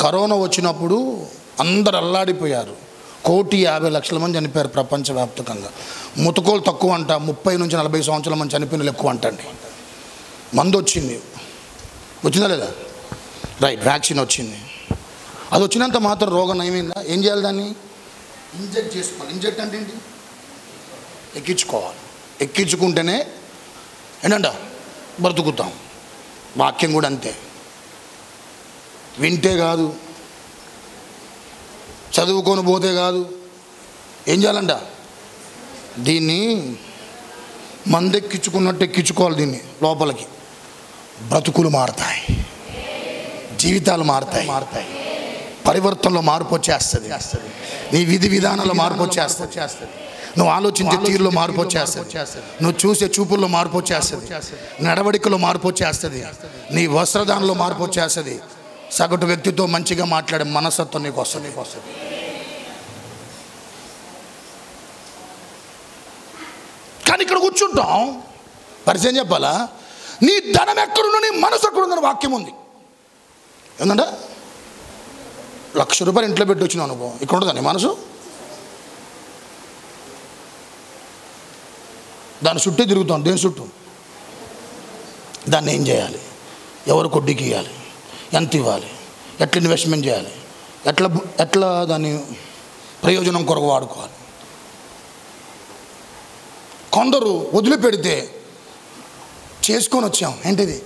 Corona వచ్చినప్పుడు అందరు అల్లాడిపోయారు. 1,50,00,000 మంది చనిపోయారు ప్రపంచవ్యాప్తంగా. ముతకోలు తక్కువ అంట, 30 నుంచి 40 సంవత్సరాల మంది చనిపోయిన ఎక్కువ అంటండి. మందు వచ్చింది, వచ్చిందా లేదా? రైట్, వ్యాక్సిన్ వచ్చింది. అది వచ్చినంత మాత్రం రోగం నయమైందా? ఏం చేయాలి? దాన్ని ఇంజెక్ట్ చేసుకోవాలి. ఇంజెక్ట్ అంటే ఏంటి? ఎక్కించుకోవాలి. ఎక్కించుకుంటేనే ఏంటంట బ్రతుకుతాం. వాక్యం కూడా అంతే, వింటే కాదు, చదువుకొని పోతే కాదు. ఏం చేయాలంట? దీన్ని మందెక్కించుకున్నట్టు ఎక్కించుకోవాలి. దీన్ని లోపలికి. బ్రతుకులు మారుతాయి, జీవితాలు మారుతాయి, పరివర్తనలో మార్పు వచ్చేస్తుంది. నీ విధి విధానంలో మార్పు వచ్చేస్తుంది. నువ్వు ఆలోచించే తీరులో మార్పు వచ్చేస్తుంది. నువ్వు చూసే చూపుల్లో మార్పు వచ్చేస్తుంది. నడవడికలో మార్పు వచ్చేస్తుంది. నీ వస్త్రదానంలో మార్పు వచ్చేస్తుంది. సగటు వ్యక్తితో మంచిగా మాట్లాడే మనస్తత్వం నీకు వస్తుంది. కానీ ఇక్కడ కూర్చుంటాం, పరిచయం చెప్పాలా? నీ ధనం ఎక్కడున్నా నీ మనసు ఎక్కడుందని వాక్యం ఉంది. ఏంటంటే ₹1,00,000 ఇంట్లో పెట్టి వచ్చిన అనుభవం ఇక్కడ ఉండదా నీ మనసు? దాని చుట్టే తిరుగుతాం. దేని చుట్టూ? దాన్ని ఏం చేయాలి, ఎవరు కొడ్డీకి ఇవ్వాలి, ఎంత ఇవ్వాలి, ఎట్లా ఇన్వెస్ట్మెంట్ చేయాలి, ఎట్లా దాన్ని ప్రయోజనం కొరకు వాడుకోవాలి. కొందరు వదిలిపెడితే చేసుకొని వచ్చాం. ఏంటిది?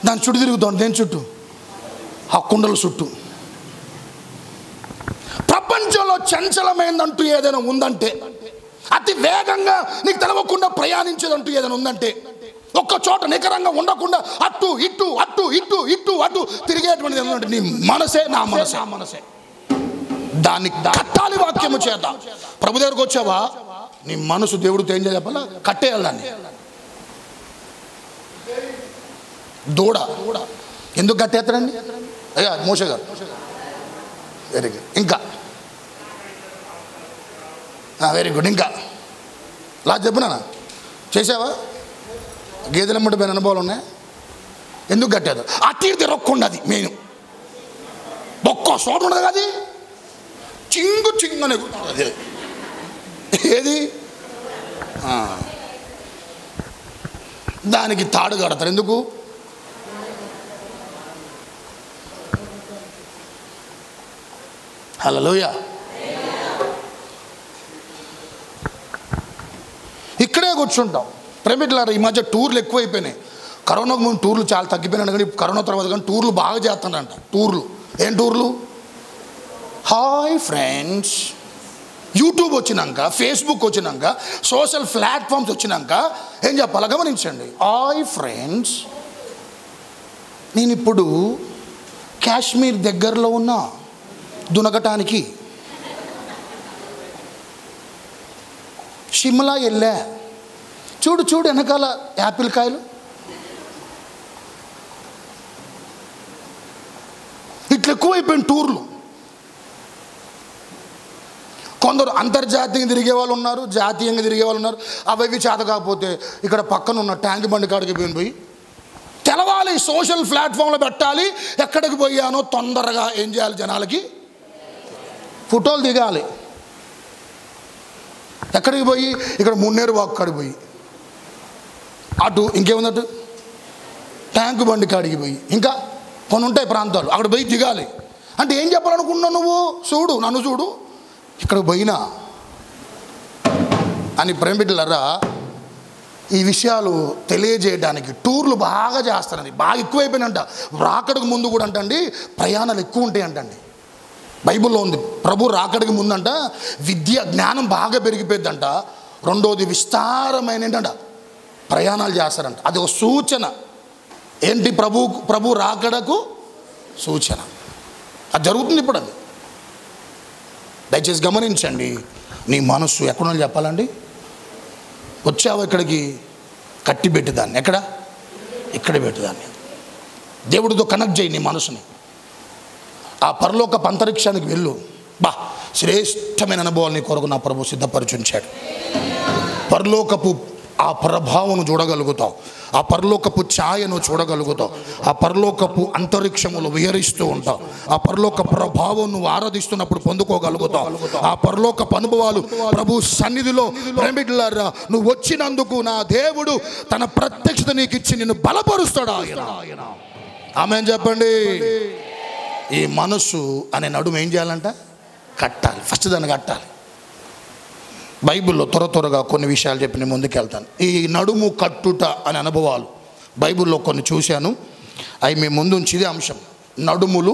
దాని చుట్టూ తిరుగుతాం. దేని చుట్టూ? ఆ కుండల చుట్టూ. ప్రపంచంలో చంచలమైందంటూ ఏదైనా ఉందంటే, అతి వేగంగా నీకు తెలవకుండా ప్రయాణించేదంటూ ఏదైనా ఉందంటే, ఒక్క చోట నికరంగా ఉండకుండా అటు ఇటు అటు ఇటు ఇటు అటు తిరిగేటువంటిది ఏంటంటే నీ మనసే. నా మనసే. దాన్ని కట్టాలి వాక్యము చేత. ప్రభు దగ్గరకు వచ్చావా, నీ మనసు దేవుడితో ఏం చేయాలి చెప్పాలా? కట్టేయాలి దాన్ని. దూడ ఎందుకు కట్టేస్తాడండి? అయ్యా మోషే గారు, వెరీ గుడ్. ఇంకా వెరీ గుడ్. ఇంకా లా చెప్పినా చేసావా? గేదెలమ్మడి పోయిన అనుభవాలు ఉన్నాయి. ఎందుకు కట్టేది? ఆ తీరు తిరగకుండా. అది మెయిన్. ఒక్క చోట ఉండదు కదా, అది చింగునే అదే. ఏది? దానికి తాడు కడతారు. ఎందుకు? హల్లెలూయా. ఇక్కడే కూర్చుంటాం. ప్రైవేట్లారా ఈ మధ్య టూర్లు ఎక్కువైపోయినాయి. కరోనాకు ముందు టూర్లు చాలా తగ్గిపోయినాయి, కానీ కరోనా తర్వాత కానీ టూర్లు బాగా చేస్తానంట. టూర్లు ఏం టూర్లు? హాయ్ ఫ్రెండ్స్, యూట్యూబ్ వచ్చినాక, ఫేస్బుక్ వచ్చినాక, సోషల్ ప్లాట్ఫామ్స్ వచ్చినాక ఏం చెప్పాలా గమనించండి. హాయ్ ఫ్రెండ్స్, నేను ఇప్పుడు కాశ్మీర్ దగ్గరలో ఉన్నా దునకటానికి. షిమ్లా వెళ్ళా, చూడు చూడు వెనకాల యాపిల్ కాయలు. ఇట్లా ఎక్కువైపోయిన టూర్లు. కొందరు అంతర్జాతీయంగా తిరిగే వాళ్ళు ఉన్నారు, జాతీయంగా తిరిగే వాళ్ళు ఉన్నారు. అవి చేత కాకపోతే ఇక్కడ పక్కన ఉన్న ట్యాంక్ బండి కాడికి పోయి తెలవాలి, సోషల్ ప్లాట్ఫామ్లో పెట్టాలి. ఎక్కడికి పోయానో తొందరగా ఏం చేయాలి, జనాలకి ఫోటోలు దిగాలి. ఎక్కడికి పోయి? ఇక్కడ మున్నేరు వాక్ కాడికి పోయి, అటు ఇంకేముందటు ట్యాంక్ బండి కాడికి పోయి, ఇంకా కొన్ని ఉంటాయి ప్రాంతాలు, అక్కడ పోయి దిగాలి. అంటే ఏం చెప్పాలనుకున్నావు నువ్వు? చూడు, నన్ను చూడు, ఇక్కడ పోయినా అని. ప్రేమికులారా, ఈ విషయాలు తెలియజేయడానికి టూర్లు బాగా చేస్తారండి. బాగా ఎక్కువైపోయినంట. రాకడకు ముందు కూడా అంటండి ప్రయాణాలు ఎక్కువ ఉంటాయి అంటండి. బైబిల్లో ఉంది. ప్రభు రాకడికి ముందంట విద్య జ్ఞానం బాగా పెరిగిపోద్దంట. రెండోది విస్తారమైన ఏంటంట ప్రయాణాలు చేస్తారంట. అది ఒక సూచన. ఏంటి? ప్రభు రాకడకు సూచన. అది జరుగుతుంది ఇప్పుడు. అది దయచేసి గమనించండి. నీ మనస్సు ఎక్కడ చెప్పాలండి? వచ్చావు ఇక్కడికి, కట్టి పెట్టేదాన్ని. ఎక్కడ? ఇక్కడ పెట్టేదాన్ని. దేవుడితో కనెక్ట్ చేయి నీ మనసుని. ఆ పరలోక అంతరిక్షానికి వెళ్ళు. శ్రేష్టమైన అనుభవాలు నీ కొరకు నా ప్రభు సిద్ధపరిచుంచాడు. పరలోకపు ఆ ప్రభావం చూడగలుగుతావు, ఆ పరలోకపు ఛాయను చూడగలుగుతావు, ఆ పరలోకపు అంతరిక్షములు విహరిస్తూ ఉంటావు, ఆ పరలోక ప్రభావం నువ్వు ఆరాధిస్తున్నప్పుడు పొందుకోగలుగుతావు. ఆ పరలోకపు అనుభవాలు ప్రభు సన్నిధిలో ప్రేమికులారా నువ్వు వచ్చినందుకు నా దేవుడు తన ప్రత్యక్షత నీకు ఇచ్చి నిన్ను బలపరుస్తాడు ఆయన. ఆమేన్ చెప్పండి. ఈ మనసు అనే నడుము ఏం చేయాలంట? కట్టాలి. ఫస్ట్ దాన్ని కట్టాలి. బైబిల్లో త్వరగా కొన్ని విషయాలు చెప్పి నేను ముందుకెళ్తాను. ఈ నడుము కట్టుట అనే అనుభవాలు బైబిల్లో కొన్ని చూశాను. అవి మీ ముందు ఉంచిది అంశం, నడుములు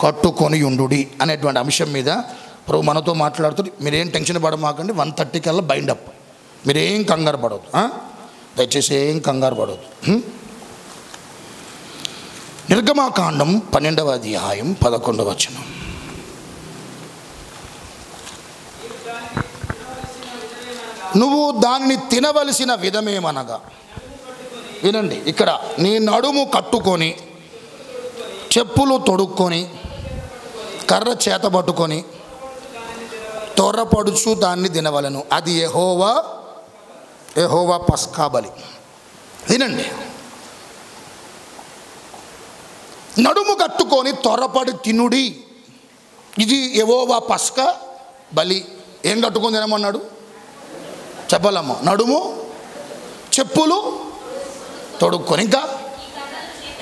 కట్టుకొని ఉండుడి అనేటువంటి అంశం మీద ప్రభు మనతో మాట్లాడుతుంది. మీరేం టెన్షన్ పడమాకండి. 1:30 కల్లా బైండప్. మీరేం కంగారు పడవద్దు, దయచేసి ఏం కంగారు పడవద్దు. నిర్గమాకాండం 12వ అధ్యాయం 11వ వచనం. నువ్వు దానిని తినవలసిన విధమేమనగా, వినండి ఇక్కడ, నీ నడుము కట్టుకొని చెప్పులు తొడుక్కొని కర్ర చేత పట్టుకొని త్వరపడుచు దాన్ని తినవలను. అది యెహోవా పస్కా బలి. వినండి, నడుము కట్టుకొని త్వరపడి తినుడి, ఇది యెహోవా పస్కా బలి. ఏం కట్టుకొని తినమన్నాడు చెప్పాలమ్మ? నడుము, చెప్పులు తొడుక్కొని, ఇంకా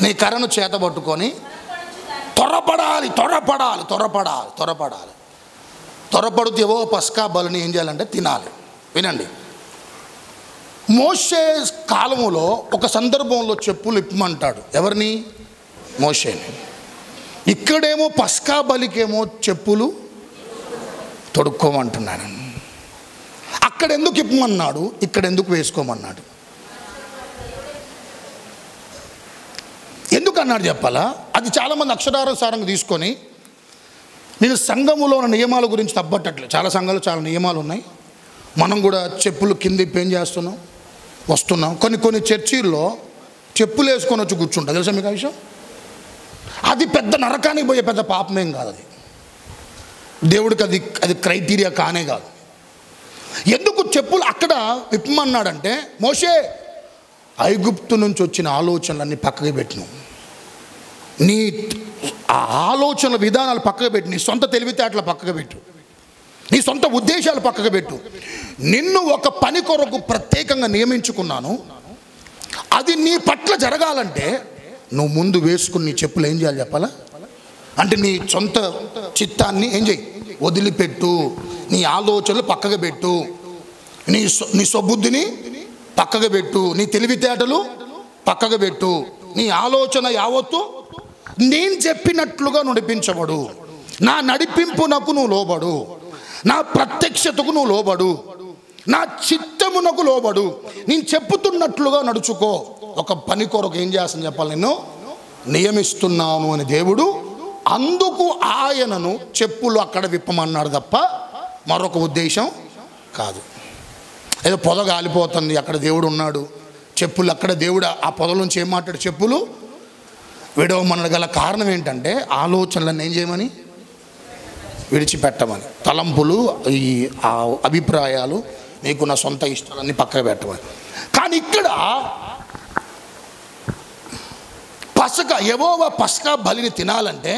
నీ కర్రను చేత పట్టుకొని త్వరపడాలి. త్వరపడుతూ యెహోవా పస్కా బలిని ఏం చేయాలంటే తినాలి. వినండి, మోషే కాలములో ఒక సందర్భంలో చెప్పులు ఇప్పమంటాడు. ఎవరిని? మోషేని. ఇక్కడేమో పస్కా బలికేమో చెప్పులు తొడుక్కోమంటున్నాడు. అక్కడ ఎందుకు ఇప్పమన్నాడు, ఇక్కడ ఎందుకు వేసుకోమన్నాడు? ఎందుకు అన్నాడు చెప్పాలా? అది చాలామంది అక్షరానుసారంగా తీసుకొని, నేను సంఘములో ఉన్న నియమాల గురించి తప్పట్టట్లేదు. చాలా సంఘాలు చాలా నియమాలు ఉన్నాయి. మనం కూడా చెప్పులు కింద ఇప్పి ఏం చేస్తున్నాం, వస్తున్నాం. కొన్ని చర్చిల్లో చెప్పులు వేసుకొని వచ్చి కూర్చుంటా. తెలుసా మీకు ఆ విషయం? అది పెద్ద నరకానికి పోయే పెద్ద పాపమేం కాదు. అది దేవుడికి అది క్రైటీరియా కానే కాదు. ఎందుకు చెప్పులు అక్కడ విప్పమన్నాడంటే, మోషే ఐగుప్తు నుంచి వచ్చిన ఆలోచనలన్నీ పక్కకి పెట్టిను. నీ ఆ ఆలోచనల విధానాలు పక్కకు పెట్టు, నీ సొంత తెలివితేటలు పక్కకు పెట్టు, నీ సొంత ఉద్దేశాలు పక్కకు పెట్టు. నిన్ను ఒక పని కొరకు ప్రత్యేకంగా నియమించుకున్నాను. అది నీ పట్ల జరగాలంటే నువ్వు ముందు వేసుకుని నీ చెప్పులు ఏం చేయాలి చెప్పాలా? అంటే నీ సొంత చిత్తాన్ని ఏం చేయి, వదిలిపెట్టు. నీ ఆలోచనలు పక్కకు పెట్టు, నీ స్వబుద్ధిని పక్కకు పెట్టు, నీ తెలివితేటలు పక్కకు పెట్టు. నీ ఆలోచన యావత్తు నేను చెప్పినట్లుగా నడిపించబడు. నా నడిపింపునకు నువ్వు లోబడు, నా ప్రత్యక్షతకు నువ్వు లోబడు, నా చిత్తమునకు లోబడు. నేను చెప్పుతున్నట్లుగా నడుచుకో. ఒక పని కొరకు ఏం చేస్తాను చెప్పాలి, నేను నియమిస్తున్నాను అని దేవుడు. అందుకు ఆయనను చెప్పులు అక్కడ విప్పమన్నాడు తప్ప మరొక ఉద్దేశం కాదు. ఏదో పొద గాలిపోతుంది, అక్కడ దేవుడు ఉన్నాడు, చెప్పులు అక్కడ దేవుడు ఆ పొదలోంచి ఏం మాట్లాడు, చెప్పులు విడవమనగల గల కారణం ఏంటంటే ఆలోచనలను ఏం చేయమని, విడిచిపెట్టమని. తలంపులు, ఈ అభిప్రాయాలు, నీకున్న సొంత ఇష్టాలన్నీ పక్కకు పెట్టమని. కానీ ఇక్కడ యెహోవా పస్కా బలిని తినాలంటే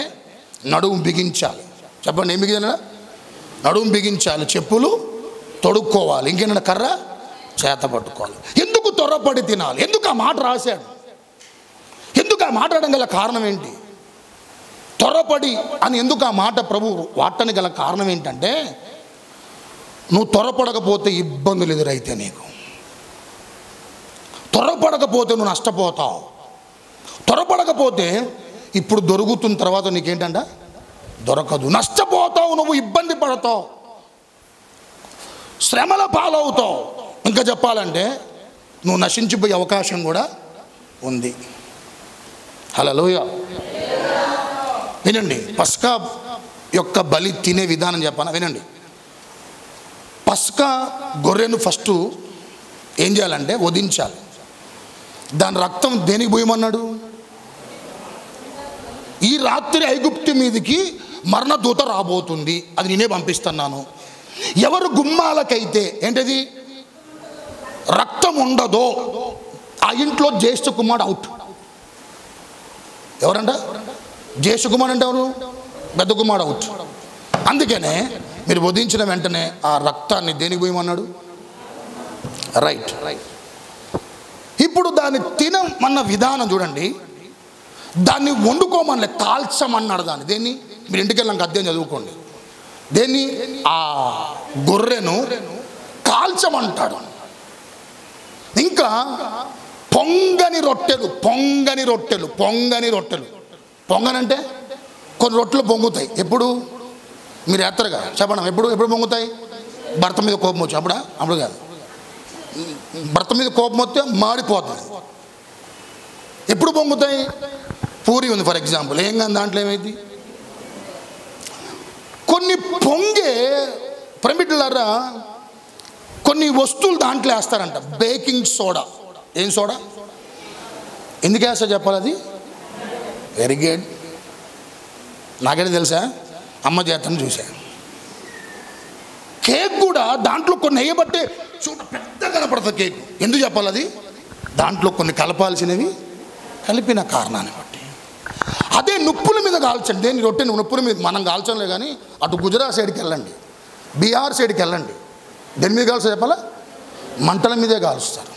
నడుము బిగించాలి. చెప్పండి, ఏం బిగించాలి? నడుము బిగించాలి, చెప్పులు తొడుక్కోవాలి, ఇంకేమైనా కర్ర చేత పట్టుకోవాలి. ఎందుకు త్వరపడి తినాలి? ఎందుకు ఆ మాట రాశాడు? ఎందుకు ఆ మాట్లాడడం గల కారణం ఏంటి? త్వరపడి అని ఎందుకు ఆ మాట ప్రభు వాడటానికి గల కారణం ఏంటంటే, నువ్వు త్వరపడకపోతే ఇబ్బందులు ఎదురైతే, నీకు త్వరపడకపోతే నువ్వు నష్టపోతావు. త్వరపడకపోతే ఇప్పుడు దొరుకుతున్న తర్వాత నీకేంటంట దొరకదు, నష్టపోతావు, నువ్వు ఇబ్బంది పడతావు, శ్రమల పాలవుతావు. ఇంకా చెప్పాలంటే నువ్వు నశించిపోయే అవకాశం కూడా ఉంది. హల్లెలూయా. వినండి, పస్కా యొక్క బలి తినే విధానం చెప్పాను. వినండి, పస్కా గొర్రెను ఫస్ట్ ఏం చేయాలంటే వధించాలి. దాని రక్తం దేనికి పోయమన్నాడు? ఈ రాత్రి ఐగుప్తు మీదకి మరణదూత రాబోతుంది, అది నేనే పంపిస్తున్నాను. ఎవరు గుమ్మాలకైతే ఏంటది రక్తం ఉండదో ఆ ఇంట్లో జ్యేష్ఠ కుమారుడు అవుట్. ఎవరంట? జ్యేష్ఠ కుమారుడు అంటే ఎవరు? పెద్ద కుమారుడు అవుట్. అందుకనే మీరు వధించిన వెంటనే ఆ రక్తాన్ని దేనికి పోయమన్నాడు? రైట్. ఇప్పుడు దాన్ని తినమన్న విధానం చూడండి. దాన్ని వండుకోమని కాల్చమన్నాడు. దాన్ని దేన్ని మీరు ఇంటికి వెళ్ళాక అధ్యయనం చదువుకోండి. దేన్ని? ఆ గొర్రెను కాల్చమంటాడు. ఇంకా పొంగని రొట్టెలు. పొంగనంటే కొన్ని రొట్టెలు పొంగుతాయి. ఎప్పుడు? మీరు ఎత్తరుగా చెప్పండి. ఎప్పుడు పొంగుతాయి? భర్త మీద కోపం వచ్చి అప్పుడు కాదు. భర్త మీద కోపం వస్తే మాడిపోతుంది. ఎప్పుడు పొంగుతాయి? పూరి ఉంది ఫర్ ఎగ్జాంపుల్. ఏం కానీ దాంట్లో ఏమైంది? కొన్ని పొంగే ప్రమిడ్లారా కొన్ని వస్తువులు దాంట్లో వేస్తారంట. Baking soda. ఏం సోడా? ఎందుకు వేస్తా చెప్పాలి? అది వెరీ గుడ్. నాకైతే తెలుసా, అమ్మ చేతను చూసా. కేక్ కూడా దాంట్లో కొన్ని వేయబట్టే చూడ పెద్ద కనపడుతుంది కేక్. ఎందుకు చెప్పాలి? అది దాంట్లో కొన్ని కలపాల్సినవి కలిపిన కారణాన్ని బట్టి. అదే నుప్పుల మీద కాల్చండి. దేని? రొట్టెని నుప్పుల మీద మనం కాల్చంలే. కానీ అటు గుజరాత్ సైడ్కి వెళ్ళండి, బీహార్ సైడ్కి వెళ్ళండి. దేని మీద కాల్చా చెప్పాలా? మంటల మీదే కాలుస్తారు.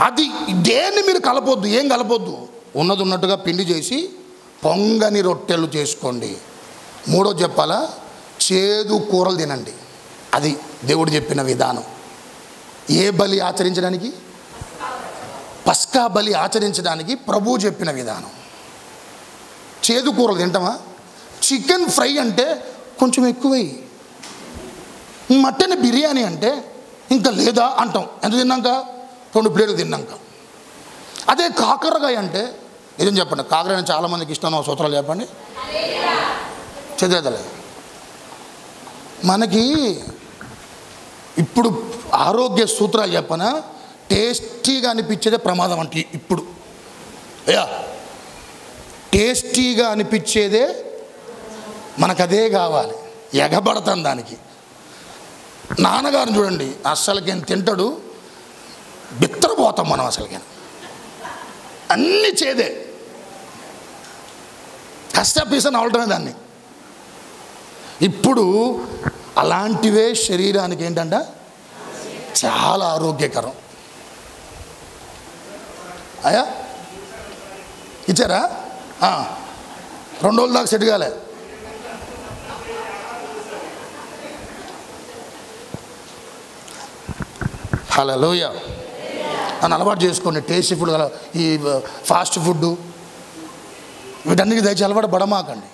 అది దేన్ని మీరు కలపొద్దు. ఏం కలపొద్దు. ఉన్నది ఉన్నట్టుగా పిండి చేసి పొంగని రొట్టెలు చేసుకోండి. మూడో చెప్పాలా? చేదు కూరలు తినండి. అది దేవుడు చెప్పిన విధానం. ఏ బలి ఆచరించడానికి? పస్కా బలి ఆచరించడానికి ప్రభువు చెప్పిన విధానం. చేదు కూరలు తింటామా? చికెన్ ఫ్రై అంటే కొంచెం ఎక్కువై, మటన్ బిర్యానీ అంటే ఇంకా లేదా అంటాం. ఎంత తిన్నాక? 2 ప్లేట్లు తిన్నాక. అదే కాకరకాయ అంటే నిజం చెప్పండి, కాకరకాయ చాలామందికి ఇష్టం. సూత్రాలు చెప్పండి. చదివేదలే మనకి ఇప్పుడు ఆరోగ్య సూత్రాలు చెప్పనా? టేస్టీగా అనిపించేదే ప్రమాదం అంటే ఇప్పుడు. అయ్యా టేస్టీగా అనిపించేదే మనకు అదే కావాలి. ఎగబడతాం దానికి. నాన్నగారిని చూడండి, అస్సలకేం తింటాడు, బిత్తరపోతాం మనం. అసలుకేం అన్నీ చేదే. కష్టపీసని అవటమే దాన్ని. ఇప్పుడు అలాంటివే శరీరానికి ఏంటంట చాలా ఆరోగ్యకరం. అయ్యా ఇచ్చారా? 2 రోజుల దాకా సెట్ కాలే. హల్లెలూయా అని అలవాటు చేసుకోండి. టేస్టీ ఫుడ్, ఈ ఫాస్ట్ ఫుడ్ వీటన్నిటికీ దయచేసి అలవాటు పడమాకండి.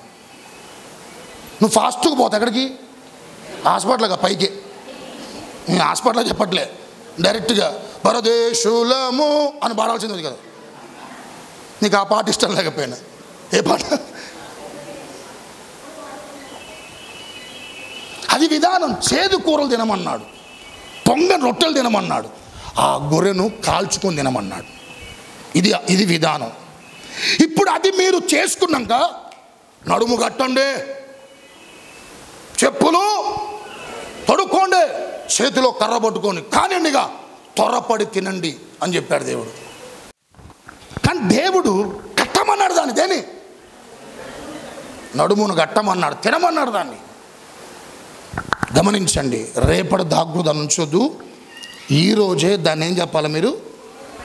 నువ్వు ఫాస్ట్గా పోతా ఎక్కడికి? హాస్పిటల్గా పైకి. హాస్పిటల్లో చెప్పట్లే, డైరెక్ట్గా పరదేశులము అని పాడాల్సింది కదా. నీకు ఆ పాట ఇష్టం లేకపోయినా ఏ పాట? అది విధానం. చేదు కూరలు తినమన్నాడు, పొంగని రొట్టెలు తినమన్నాడు, ఆ గొర్రెను కాల్చుకొని తినమన్నాడు. ఇది విధానం. ఇప్పుడు అది మీరు చేసుకున్నాక నడుము కట్టండి, చెప్పులు తొడుక్కోండి, చేతిలో కర్ర పట్టుకొని కానిండిగా త్వరపడి తినండి అని చెప్పాడు దేవుడు. కానీ దేవుడు కట్టమన్నాడు దాన్ని. దేని? నడుమును కట్టమన్నాడు, తినమన్నాడు దాన్ని. గమనించండి, రేపటి దాగ్గుద ఉంచొద్దు. ఈరోజే దాన్ని ఏం చెప్పాలి? మీరు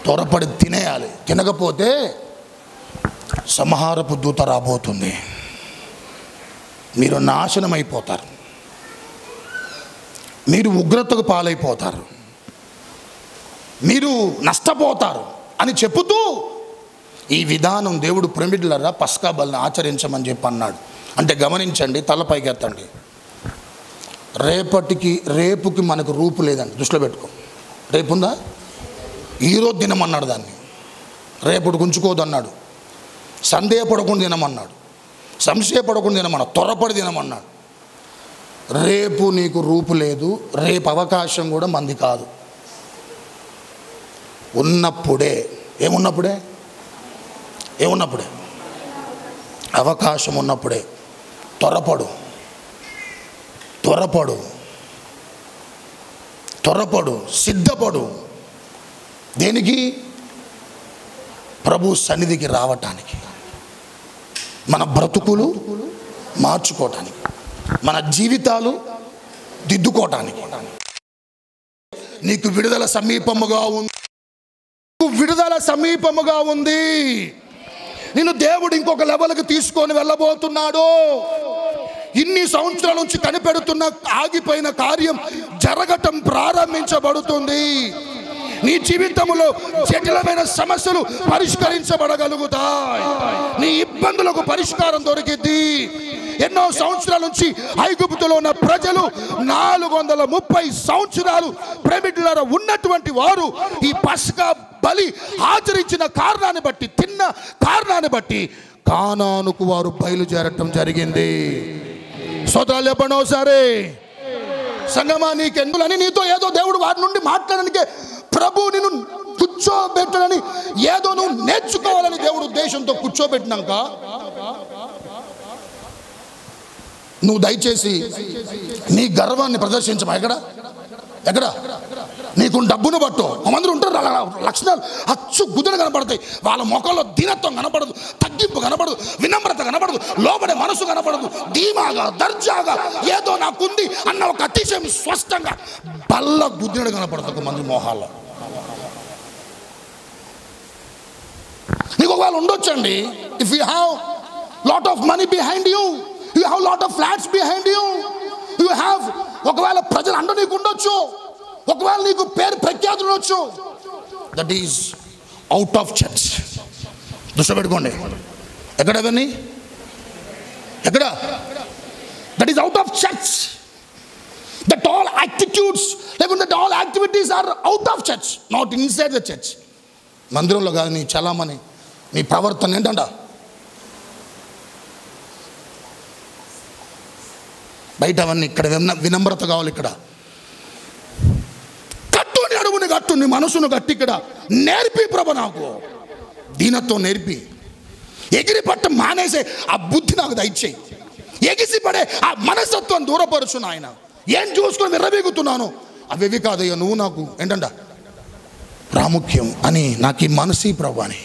త్వరపడి తినేయాలి. తినకపోతే సంహారపు దూత రాబోతుంది. మీరు నాశనం అయిపోతారు, మీరు ఉగ్రతకు పాలైపోతారు, మీరు నష్టపోతారు అని చెబుతూ ఈ విధానం దేవుడు ప్రమిడ్లరా పస్కా బలిని ఆచరించమని చెప్పి అన్నాడు. అంటే గమనించండి, తలపైకి ఎత్తండి. రేపుకి మనకు రూపు లేదండి, దృష్టిలో పెట్టుకో. రేపు ఉందా? ఈరోజు తినమన్నాడు దాన్ని. రేపటికి ఉంచుకోదన్నాడు. సందేహపడకుండా తినమన్నాడు, సంశయపడకుండా తినమన్నాడు, త్వరపడి తినమన్నాడు. రేపు నీకు రూపు లేదు, రేపు అవకాశం కూడా మంది కాదు. ఉన్నప్పుడే ఏమున్నప్పుడే అవకాశం ఉన్నప్పుడే త్వరపడు, సిద్ధపడు. దేనికి? ప్రభు సన్నిధికి రావటానికి, మన బ్రతుకులు మార్చుకోవటానికి, మన జీవితాలు దిద్దుకోవటానికి. నీకు విడుదల సమీపముగా ఉంది, విడుదల సమీపముగా ఉంది. నిన్ను దేవుడు ఇంకొక లెవెల్కి తీసుకొని వెళ్ళబోతున్నాడు. ఇన్ని సంవత్సరాల నుంచి కనిపెడుతున్న ఆగిపోయిన కార్యం జరగటం ప్రారంభించబడుతుంది. నీ జీవితంలో జటిలమైన సమస్యలు పరిష్కరించబడగలుగుతాయి. నీ ఇబ్బందులకు పరిష్కారం దొరికింది. ఎన్నో సంవత్సరాల నుంచి ఐగుప్తులో ఉన్న ప్రజలు 430 సంవత్సరాలు ప్రేమికులారా ఉన్నటువంటి వారు ఈ పస్కా బలి ఆచరించిన కారణాన్ని బట్టి, తిన్న కారణాన్ని బట్టి కానానుకు వారు బయలుదేరటం జరిగింది. స్తోత్రాలు చెప్పండి ఒకసారి. సంగమా, నీకెందులని నీతో ఏదో దేవుడు వారి నుండి మాట్లాడడానికే, ప్రభు నిన్ను కూర్చోబెట్టడని, ఏదో నువ్వు నేర్చుకోవాలని దేవుడు ఉద్దేశంతో కూర్చోబెట్టినాక నువ్వు దయచేసి నీ గర్వాన్ని ప్రదర్శించమా. ఎక్కడ నీకు డబ్బును బట్టు మంది ఉంటారు, లక్షణాలు అచ్చు గుద్దులు కనపడతాయి. వాళ్ళ ముఖంలో దీనత్వం కనపడదు, తగ్గింపు కనపడదు, వినమ్రత కనపడదు, లోబడే మనసు కనపడదు. ధీమాగా దర్జాగా ఏదో నాకుంది అన్న ఒక అతిశయం స్పష్టంగా బల్ల గుద్దినడు కనపడదు మంది మోహాల్లో. నీకు ఒకవేళ ఉండొచ్చండి, if you have lot of money behind you, you have lot of flats behind you, you have, ఒకవేళ ప్రజలు అండ నీకు ఉండొచ్చు, ఒకవేళ నీకు పేరు ప్రఖ్యాతులు ఉండొచ్చు, that is out of church. దృష్టి పెట్టుకోండి. ఎక్కడ అవన్నీ? ఎక్కడ? That is out of church. That all attitudes, లేకుంటే that all activities are out of church, not inside the church. మందిరంలో కాదు నీ చలామణి, నీ ప్రవర్తన ఏంటంట బయట అవన్నీ. ఇక్కడ వినమ్రత కావాలి. ఇక్కడ కట్టు, నీ అడుగుని కట్టు, నీ మనసును కట్టి ఇక్కడ నేర్పి ప్రభు, నాకు దీనత్వం నేర్పి, ఎగిరి పట్ట మానేసే ఆ బుద్ధి నాకు దయచేయి. ఎగిసి పడే ఆ మనస్తత్వం దూరపరుచు నాయన. ఏం చూసుకొని విర్రవీగుతున్నాను అవేవి కాదయ్యా, నువ్వు నాకు ఏంటంట ప్రాముఖ్యం అని, నాకు ఈ మనసి ప్రభు అని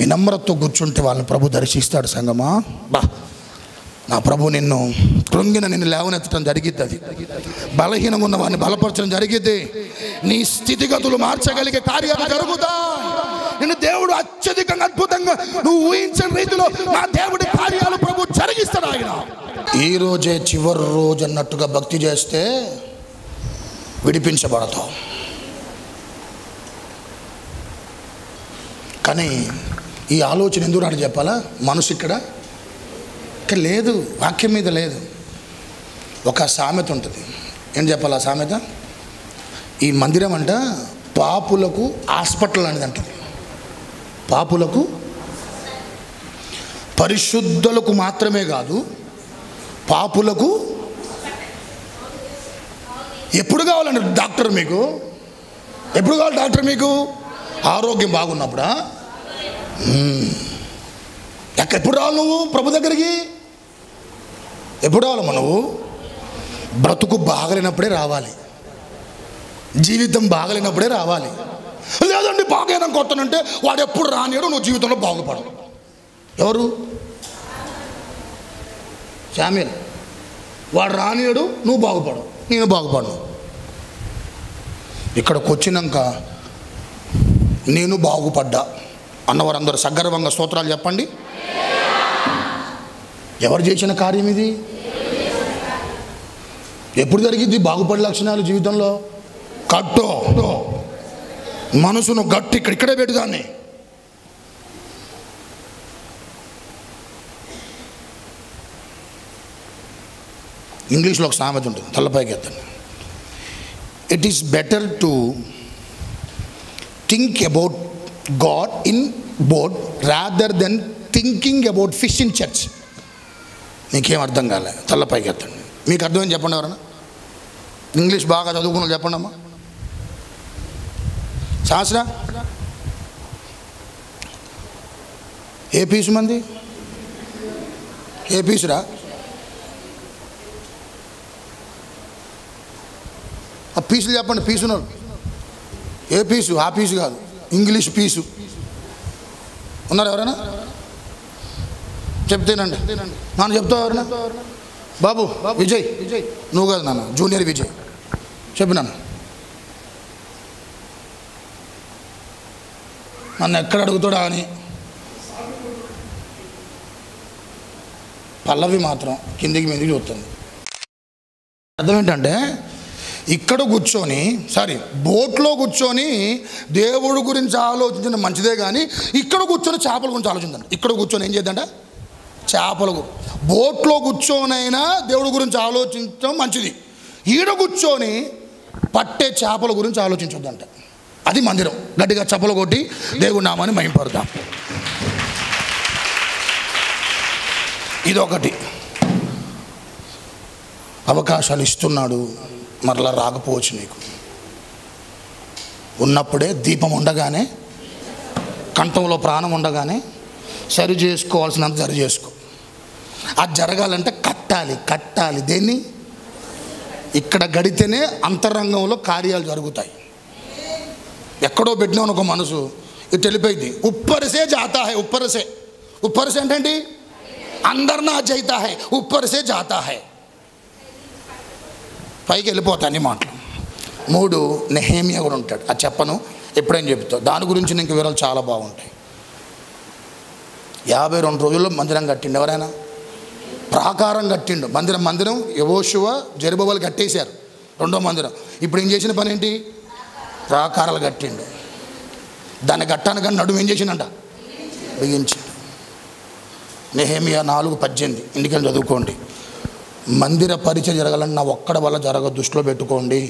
వినమ్రతతో కూర్చుంటే వాళ్ళని ప్రభు దర్శిస్తాడు. సంగమా, బా నా ప్రభు నిన్ను కృంగిన నిన్ను లేవనెత్తడం జరిగిద్ది, బలహీనంగా ఉన్న వాడిని బలపరచడం జరిగిద్ది, నీ స్థితిగతులు మార్చగలిగే కార్యాలు జరుగుతాయి. నిన్ను దేవుడు అత్యధికంగా అద్భుతంగా నువ్వు ఊహించని రీతిలో నా దేవుడి కార్యాలు ప్రభు జరిగిస్తాడు. ఆయన ఈ రోజే చివరి రోజు అన్నట్టుగా భక్తి చేస్తే విడిపించబడతావు. కానీ ఈ ఆలోచన ఎందుకు నాడు చెప్పాలా? మనసు ఇక్కడ లేదు, వాక్యం మీద లేదు. ఒక సామెత ఉంటుంది, ఏం చెప్పాలి ఆ సామెత? ఈ మందిరం అంట పాపులకు హాస్పిటల్ అనేది అంటుంది. పాపులకు, పరిశుద్ధులకు మాత్రమే కాదు, పాపులకు. ఎప్పుడు కావాలండి డాక్టర్ మీకు? ఎప్పుడు కావాలి డాక్టర్ మీకు? ఆరోగ్యం బాగున్నప్పుడా? ఎప్పుడు రావాలి నువ్వు ప్రభు దగ్గరికి? ఎప్పుడు రావాలమ్మా నువ్వు? బ్రతుకు బాగలేనప్పుడే రావాలి, జీవితం బాగలేనప్పుడే రావాలి. లేదండి బాగైనా కొత్తనంటే వాడు ఎప్పుడు రానియడు, నువ్వు జీవితంలో బాగుపడవు. ఎవరు? శామ్యూల్. వాడు రానియడు, నువ్వు బాగుపడవు, నేను బాగుపడను. ఇక్కడికి వచ్చినాక నేను బాగుపడ్డా అన్నవారందరూ సగర్వంగా స్తోత్రాలు చెప్పండి. ఎవరు చేసిన కార్యం ఇది? ఎప్పుడు జరిగింది బాగుపడే లక్షణాలు జీవితంలో? కట్టు, మనసును గట్టి ఇక్కడే పెట్టుదాన్ని. ఇంగ్లీష్లో ఒక సామెత ఉంటుంది, తలపైకి ఎత్తండి. It is better to think about God in boat rather than thinking about fish in church. మీకేం అర్థం కాలే? తలపైకి ఎత్తండి. మీకు అర్థమని చెప్పండి. ఎవరన్నా ఇంగ్లీష్ బాగా చదువుకున్న చెప్పండి అమ్మా. శాస్త్రా ఏ పీసు మంది? ఏ పీసురా? ఆ పీసులు చెప్పండి. పీసున్నారు ఏ పీసు? ఆ పీసు కాదు, ఇంగ్లీష్ పీసు. ఉన్నారు ఎవరైనా? చెప్తేనండి, నాన్న చెప్తావు ఎవరైనా? బాబు విజయ్, నువ్వు కాదు నాన్న, జూనియర్ విజయ్ చెప్పు నాన్న. నన్ను ఎక్కడ అడుగుతాడా అని. పల్లవి మాత్రం కిందికి మీదికి చూస్తుంది. అర్థం ఏంటంటే, ఇక్కడ కూర్చొని బోట్లో కూర్చొని దేవుడి గురించి ఆలోచించడం మంచిదే, కానీ ఇక్కడ కూర్చొని చేపల గురించి ఆలోచించండి. ఇక్కడ కూర్చొని ఏం చేద్దంట? చేపలు. బోట్లో కూర్చొనైనా దేవుడి గురించి ఆలోచించడం మంచిది. ఈడ కూర్చొని పట్టే చేపల గురించి ఆలోచించొద్దంట. అది మందిరం. గట్టిగా చప్పలు కొట్టి దేవుడి నామాన్ని మహిమపడతాం. ఇదొకటి. అవకాశాలు ఇస్తున్నాడు, మరలా రాకపోవచ్చు. నీకు ఉన్నప్పుడే దీపం ఉండగానే, కంఠంలో ప్రాణం ఉండగానే సరి చేసుకోవాల్సినంత సరి చేసుకో. అది జరగాలంటే కట్టాలి. దేన్ని? ఇక్కడ గడితేనే అంతరంగంలో కార్యాలు జరుగుతాయి. ఎక్కడో పెట్టినా ఒక మనసు ఇటు వెళ్ళిపోయింది. ఉప్పరిసే జాతా హై. ఉప్పరిసే అంటే అందరు నా జైతా హై, ఉప్పరిసే జాతా హై. పైకి వెళ్ళిపోతాను ఈ మాటలు. 3 నెహేమియా కూడా ఉంటాడు. అది చెప్పను, ఎప్పుడైనా చెప్తావు. దాని గురించి ఇంక వివరాలు చాలా బాగుంటాయి. 52 రోజుల్లో మందిరం కట్టిండు. ఎవరైనా? ప్రాకారం కట్టిండు. మందిరం యెహోషువ జెరుబ్బయలు కట్టేశారు, 2వ మందిరం. ఇప్పుడు ఏం చేసిన పని ఏంటి? ప్రాకారాలు కట్టిండు. దాన్ని కట్టాను కానీ నడుము ఏం చేసిండంట? బిగించిండు. నెహేమియా 4:18 ఇంటికెళ్ళి చదువుకోండి. మందిర పరిచయం జరగాలని నా ఒక్కడి వల్ల జరగదు, దృష్టిలో పెట్టుకోండి.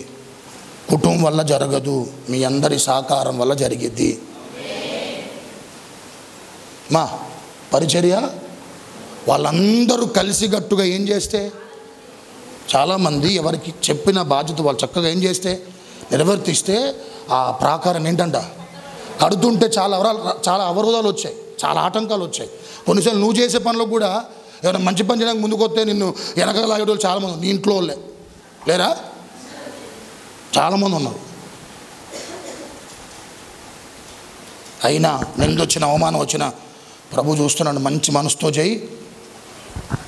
కుటుంబం వల్ల జరగదు, మీ అందరి సహకారం వల్ల జరిగిద్ది. మా పరిచర్య వాళ్ళందరూ కలిసిగట్టుగా ఏం చేస్తే, చాలామంది ఎవరికి చెప్పిన బాధ్యత వాళ్ళు చక్కగా ఏం చేస్తే, నిర్వర్తిస్తే ఆ ప్రాకారం ఏంటంట కడుతుంటే చాలా అవరోధాలు వచ్చాయి, చాలా ఆటంకాలు వచ్చాయి. కొన్నిసార్లు నువ్వు చేసే పనులకు కూడా ఎవరైనా మంచి పని చేయడానికి ముందుకు వస్తే నిన్ను వెనక లాగేటోళ్ళు చాలామంది. నీ ఇంట్లో వాళ్ళే లేరా? చాలామంది ఉన్నారు. అయినా నిందొచ్చిన అవమానం వచ్చిన ప్రభు చూస్తున్నాడు. మంచి మనసుతో చేయి.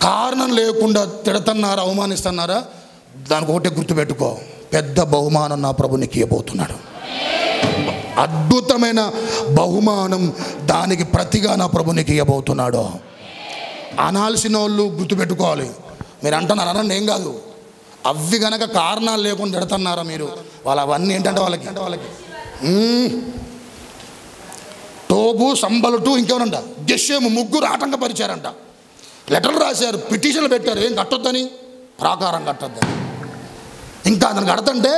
కారణం లేకుండా తిడతన్నారా, అవమానిస్తున్నారా, దానికి ఒకటే గుర్తుపెట్టుకో, పెద్ద బహుమానం నా ప్రభు నీకు ఇవ్వబోతున్నాడు. అద్భుతమైన బహుమానం, దానికి ప్రతిగా నా ప్రభు నీకు ఇవ్వబోతున్నాడు. అనాల్సిన వాళ్ళు గుర్తుపెట్టుకోవాలి. మీరు అంటున్నారు, అనండి, ఏం కాదు. అవి గనక కారణాలు లేకుండా తిడతన్నారా మీరు, వాళ్ళు అవన్నీ ఏంటంటే వాళ్ళకి టోబు, సంబలుటు, ఇంకెవరంట గెషేము, 3 ఆటంకపరిచారంట. లెటర్లు రాశారు, పిటిషన్లు పెట్టారు, ఏం కట్టొద్దని, ప్రాకారం కట్టొద్దని. ఇంకా అతను కడతంటే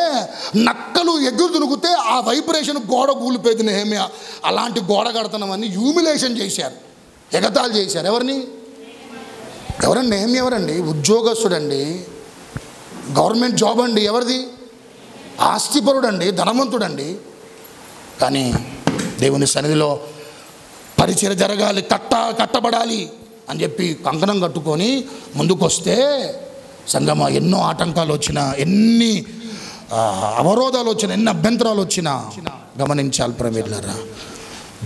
నక్కలు ఎగురు దునుకుతే ఆ వైబ్రేషన్ గోడ కూలిపోయింది. నెహెమియా అలాంటి గోడ కడతామని హ్యూమిలేషన్ చేశారు, ఎగతాళి చేశారు. ఎవరండి? నెహెమియా ఎవరండి? ఉద్యోగస్తుడండి, గవర్నమెంట్ జాబ్ అండి. ఎవరిది? ఆస్తిపరుడండి, ధనవంతుడండి. కానీ దేవుని సన్నిధిలో పరిచయం జరగాలి, కట్టబడాలి అని చెప్పి కంకణం కట్టుకొని ముందుకొస్తే సంగమా ఎన్నో ఆటంకాలు వచ్చినా, ఎన్ని అవరోధాలు వచ్చినా, ఎన్ని అభ్యంతరాలు వచ్చినా గమనించాలి ప్రేమిలారా.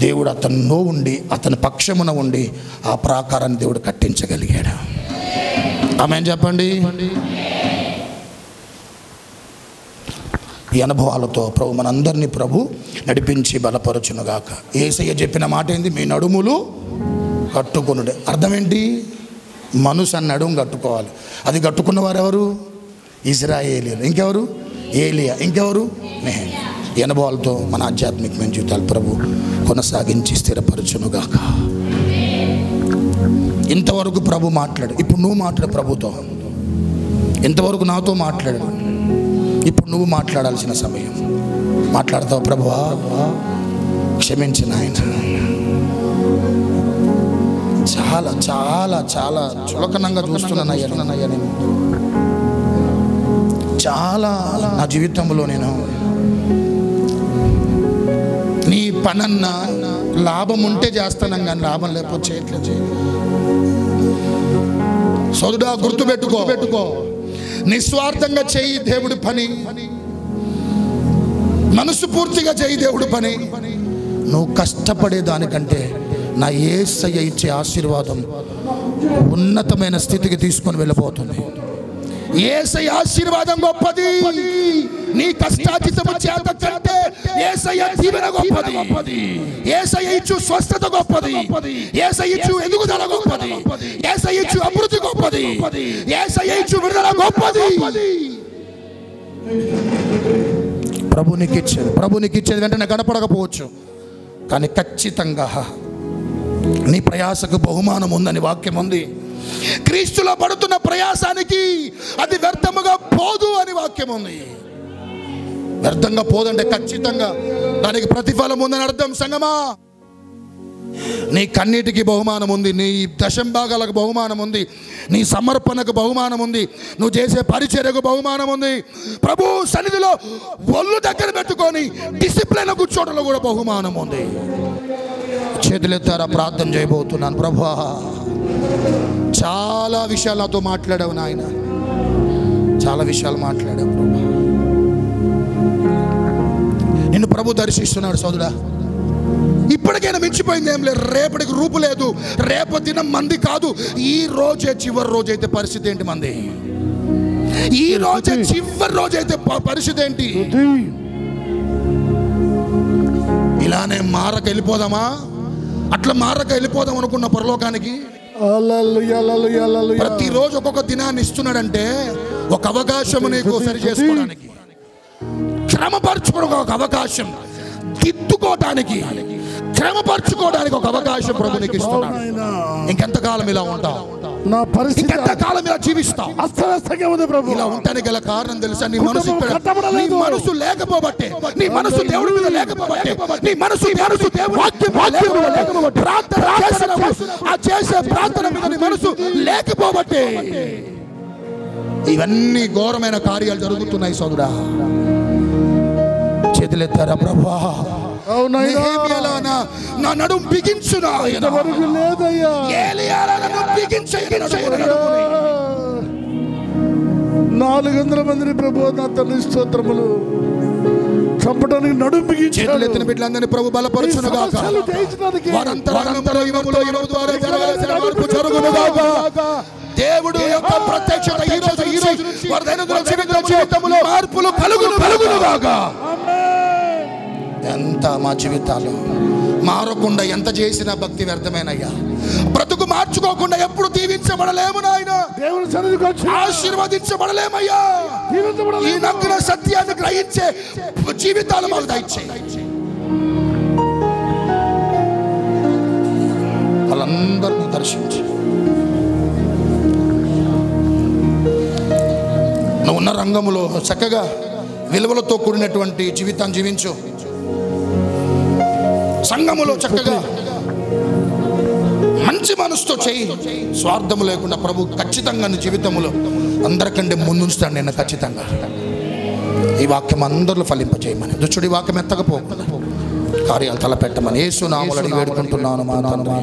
దేవుడు అతనిలో ఉండి, అతని పక్షమున ఉండి ఆ ప్రాకారాన్ని దేవుడు కట్టించగలిగాడు. ఆమేన్ చెప్పండి. ఈ అనుభవాలతో ప్రభు మనందరినీ ప్రభు నడిపించి బలపరచునుగాక. యేసయ్య చెప్పిన మాట ఏంది? మీ నడుములు కట్టుకొనుడే. అర్థం ఏంటి? మనసు అన్న నడుము కట్టుకోవాలి. అది కట్టుకున్న వారు ఎవరు? ఇశ్రాయేలీయులు. ఇంకెవరు? ఏలియా. ఇంకెవరు? నెహెమియా. ఈ అనుభవాలతో మన ఆధ్యాత్మికమైన జీవితాలు ప్రభు కొనసాగించి స్థిరపరచునుగాక. ఇంతవరకు ప్రభు మాట్లాడు, ఇప్పుడు నువ్వు మాట్లాడు ప్రభుతో. ఇంతవరకు నాతో మాట్లాడు, ఇప్పుడు నువ్వు మాట్లాడాల్సిన సమయం. మాట్లాడతావు? ప్రభువా క్షమించిన ఆయన, చాలా చాలా చాలా చులకనంగా చూస్తున్నానయ్యా, నేను చాలా నా జీవితంలో నేను నీ పనన్నా లాభం ఉంటే చేస్తాను, కానీ లాభం లేకపోతే చేయట్లేదు. సోదరుడా గుర్తుపెట్టుకో, నిస్వార్థంగా చేయి దేవుడి పని. మనసు పూర్తిగా చేయి దేవుడు పని. నువ్వు కష్టపడే దానికంటే నా యేసయ్య ఇచ్చే ఆశీర్వాదం ఉన్నతమైన స్థితికి తీసుకొని వెళ్ళబోతుంది. యేసయ్య ఆశీర్వాదం గొప్పది. నీ కష్టార్జితము చేత కంటే యేసయ్య దీవెన గొప్పది. యేసయ్య ఇచ్చు స్వస్థత గొప్పది. యేసయ్య ఇచ్చు ఎదుగుదల గొప్పది. యేసయ్య ఇచ్చు అభివృద్ధి గొప్పది. యేసయ్య ఇచ్చు విడుదల గొప్పది. ప్రభు నీకు ఇచ్చేది వెంటనే కనపడకపోవచ్చు, కానీ ఖచ్చితంగా నీ ప్రయాసకు బహుమానం ఉందని వాక్యం ఉంది. క్రీస్తులో పడుతున్న ప్రయాసానికి అది వ్యర్థముగా పోదు అని వాక్యం ఉంది. వ్యర్థంగా పోదంటే ఖచ్చితంగా దానికి ప్రతిఫలం ఉందని అర్థం. సంగమా, నీ కన్నీటికి బహుమానం ఉంది, నీ దశంభాగాలకు బహుమానం ఉంది, నీ సమర్పణకు బహుమానం ఉంది, నువ్వు చేసే పరిచర్యకు బహుమానం ఉంది. ప్రభు సన్నిధిలో ఒళ్ళు దగ్గర పెట్టుకొని డిసిప్లిన్ కూర్చోవడంలో కూడా బహుమానం ఉంది. చేతులెత్తారా, ప్రార్థన చేయబోతున్నాను. ప్రభువా, చాలా విషయాలు నాతో మాట్లాడావు నాయన, చాలా విషయాలు మాట్లాడావు ప్రభు. నిన్ను ప్రభు దర్శిస్తున్నాడు సోదరా. ఇప్పటికైనా మించిపోయింది ఏం లేదు. రేపటికి రూపు లేదు. రేపు దినం మంది కాదు, ఈ రోజే చివరి రోజైతే పరిస్థితి ఏంటి మంది? ఈ రోజే చివరి రోజైతే పరిస్థితి ఏంటి? ఇలానే మారక వెళ్ళిపోదామా? అట్లా మారక వెళ్ళిపోదాం అనుకున్న పరలోకానికి ప్రతిరోజు ఒక్కొక్క దినాన్ని ఇస్తున్నాడంటే ఒక అవకాశం నీకు సరి చేసుకోవడానికి, క్రమపరచుకోవడానికి ఒక అవకాశం, దిద్దుకోవటానికి, క్రమపరచుకోవడానికి ఒక అవకాశం ప్రభు నీకు ఇస్తున్నాడు. ఇంకెంతకాలం ఇలా ఉంటావు? నా పరిస్థితి ఎంతకాలం ఇలా జీవిస్తావు? అస్తవ్యస్తంగా ఉంది ప్రభు. ఇలా ఉండడానికి గల కారణం తెలుసా? నీ మనసు లేకపోబట్టే, నీ మనసు దేవుడి మీద లేకపోబట్టే, నీ మనసు చేసే ప్రార్థన మీద నీ మనసు లేకపోబట్టే ఇవన్నీ ఘోరమైన కార్యాలు జరుగుతున్నాయి సోదరా. చేతులెత్తారా ప్రభువా, నా నడుం బిగించునా, 400 మందిని ప్రభు నా తండ్రి స్తోత్రములు చంపడానికి నడుం బిగించి చేతులెత్తిన బిడ్డలందరినీ ప్రభు బలపరచును గాక. వారంతరంగంలో యువములో యువము ద్వారా జరగాల్సిన మార్పు జరుగును గాక. దేవుడు యొక్క ప్రత్యక్షత ఈ రోజు వారి దైనందిన జీవితంలో మార్పులు కలుగును గాక. ఎంత మా జీవితాలు మారకుండా ఎంత చేసినా భక్తి వ్యర్థమేనయ్యా. బ్రతుకు మార్చుకోకుండా ఎప్పుడు దీవించబడలేము నాయన, ఆశీర్వదించబడలేమయ్యా. ఈ నగ్న సత్యాన్ని గ్రహించే జీవితాలు మాకు దయచేయి. వాళ్ళందరినీ దర్శించి నువ్వు ఉన్న రంగంలో చక్కగా విలువలతో కూడినటువంటి జీవితాన్ని జీవించు. సంఘములో చక్కగా మంచి మనసుతో చేయి, స్వార్థము లేకుండా. ప్రభు ఖచ్చితంగా నీ జీవితంలో అందరికంటే ముందుంచుతాడు నిన్ను ఖచ్చితంగా. ఈ వాక్యం అందరిలో ఫలింపజేయమని, దుష్టుడి వాక్యం ఎత్తకపోకుండా కార్యాలు తలపెట్టమని యేసు నామములో వేడుకుంటున్నాను మా తండ్రి.